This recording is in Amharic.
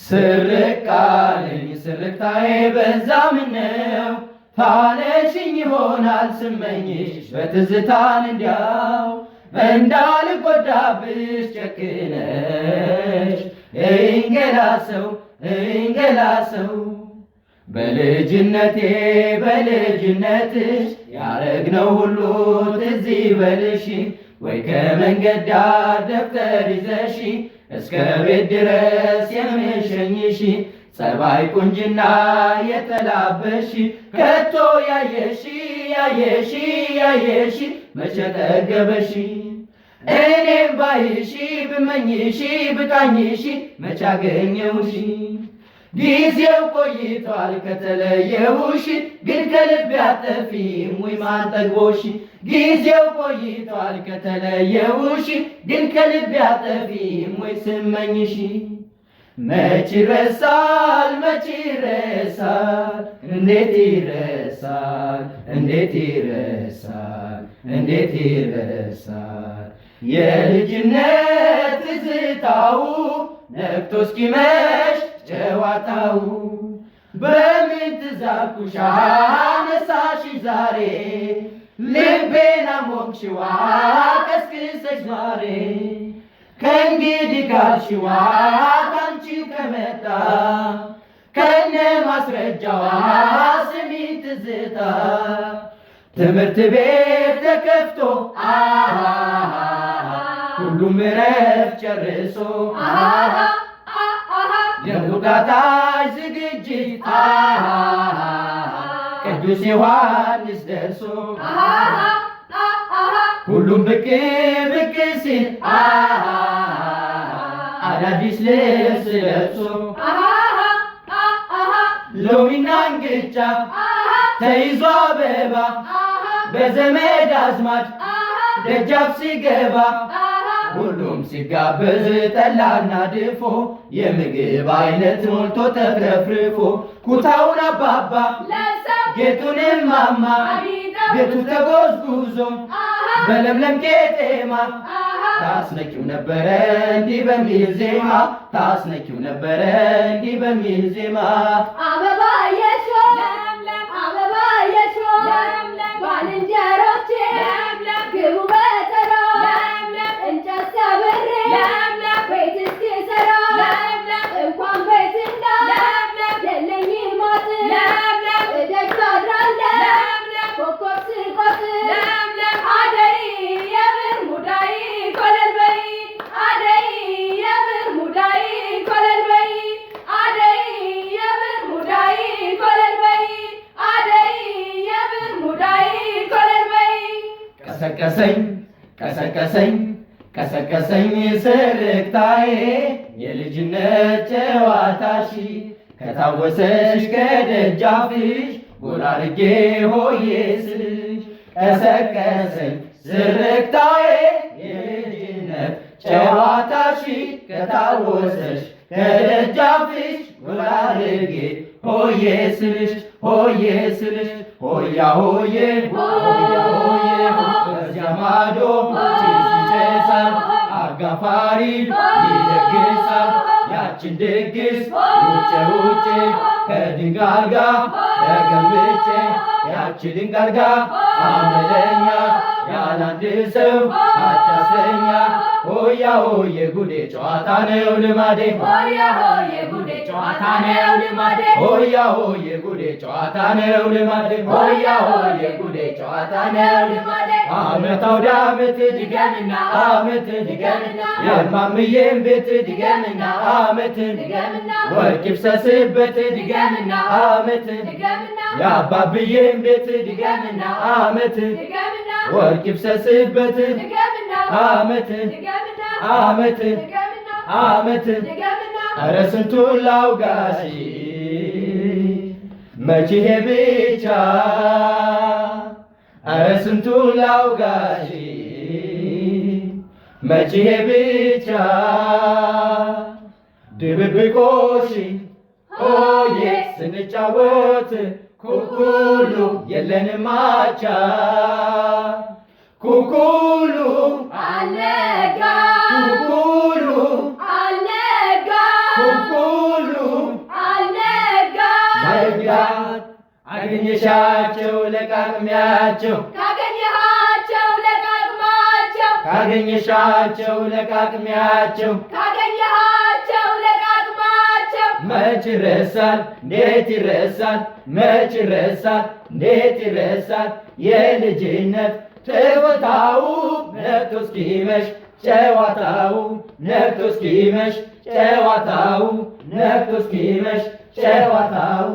ስርቃልኝ ስርቅታዬ በዛ ምነው ታነሽኝ ይሆናል ስመኝሽ በትዝታን እንዲያው እንዳልጎዳብሽ ጨክነሽ እንገላሰው በልጅነትሽ ያረግነው ሁሉ ትዝ ይበልሽ ወይ ከመንገድ ዳር ደብተር ይዘሽ እስከ ቤት ድረስ የምሸኝሽ ጸባይ ቁንጅና የተላበሽ ከቶ ያየሽ መቼ ጠገበሽ እኔም ባይሽ ብመኝሽ ብቃኝሽ መቼ አገኘሁሽ ጊዜው ቆይቷል ከተለየሁሽ ግን ከልቤ አጠፊም ወይ ማን ጠግቦሽ ጊዜው ቆይቷል ከተለየሁሽ ግን ከልቤ አጠፊም ወይ ስመኝሽ መች ይረሳል እንዴት ይረሳል የልጅነት ትዝታው ነግቶ እስኪመሽ ጨዋታው በምን ትዛኩሽ አነሳሽ ዛሬ ልቤን አሞቅሽዋ ቀስቅሰሽ ዛሬ ከእንግዲህ ካልሽዋ ካንቺ ከመጣ ከነ ማስረጃዋ ስሚ ትዝታ ትምህርት ቤት ተከፍቶ ሁሉም ረፍት ጨርሶ የእንቁጣጣሽ ዝግጅት ቅዱስ ዮሐንስ ደርሶ ሁሉም ብቅ ሲል አዳዲስ ልብስ ለብሶ ሎሚና እንግጫ ተይዞ አበባ በዘመድ አዝማድ ደጃፍ ሲገባ ሁሉም ሲጋበዝ ጠላና ድፎ የምግብ አይነት ሞልቶ ተትረፍርፎ ኩታውን አባባ ጌጡንም ማማ ቤቱ ተጎዝጉዞ በለምለም ቄጤማ ታስነቂው ነበረ እንዲህ በሚል ዜማ ታስነቂው ነበረ እንዲህ በሚል ዜማ አበባ የሾ አበባ የሾ ባልንጀሮቼ ግቡ በተራ እንጨት ሰብሬ ቤት እስኪሰራ እንኳን ቤትና የለኝም ሞት እደጅ ታድራለህ ኮከብ ስቆጥ አደይ የብር ሙዳይ ኮለል በይ አደይ የብር ሙዳይ ኮለል በይ አደይ የብር ሙዳይ ኮለል በይ አደይ የብር ሙዳይ ኮለል በይ ቀሰቀሰኝ ስርቅታዬ የልጅነት ጨዋታሽ ከታወሰሽ ከደጃፍሽ ጎራ አድርጌ ሆዬ ስልሽ ቀሰቀሰኝ ስርቅታዬ የልጅነት ጨዋታሽ ከታወሰሽ ከደጃፍሽ ጎራ አድርጌ ሆዬ ስልሽ ሆያ ሆዬ በዚያ ማዶ ጭስ ይጨሳል አጋፋሪ ይደግሳል ያችን ድግስ ውጭ ከድንጋይ ጋር ተገምቼ ያች ድንጋይ ጋር አመለኛ ያላንድ ሰው አታሰኛ ሆያ ሆዬ ጉዴ ጨዋታ ነው ልማዴ ሆያ ሆዬ ጉዴ ጨዋታ ነው ልማዴ ሆያ ሆዬ ጉዴ ጨዋታ ነው ልማዴ ሆያ ሆዬ ጉዴ ጨዋታ ነው ልማዴ አመት አውደ አመት ድገምና አመት ድገምና የማምዬን ቤት ድገምና አመት ድገምና ወርቅ ይፍሰስበት ድገምና አመት ድገምና የአባብዬን ቤት ድገምና አመት ድገምና ወርቅ ይፍሰስበት ድገምና አመት ድገምና አመት ድገምና አመት ድገምና ኧረ ስንቱን ላውጋሽ መቼ ብቻ ኧረ ስንቱን ላውጋሽ መቼ ብቻ ድብብቆሽ ሆዬ ስንጫወት ኩኩሉ የለንም አቻ ኩኩሉ አለጋ ኩኩሉ አለጋ ኩኩሉ ካገኘሻቸው ለቃቅሚያቸው ካገኘሃቸው ለቃቅማቸው ካገኘሻቸው ለቃቅሚያቸው ካገኘሃቸው ለቃቅማቸው መች ይረሳል እንዴት ይረሳል መች ይረሳል እንዴት ይረሳል የልጅነት ትዝታው ነግቶ እስኪመሽ ጨዋታው ነግቶ እስኪመሽ ጨዋታው ነግቶ እስኪመሽ ጨዋታው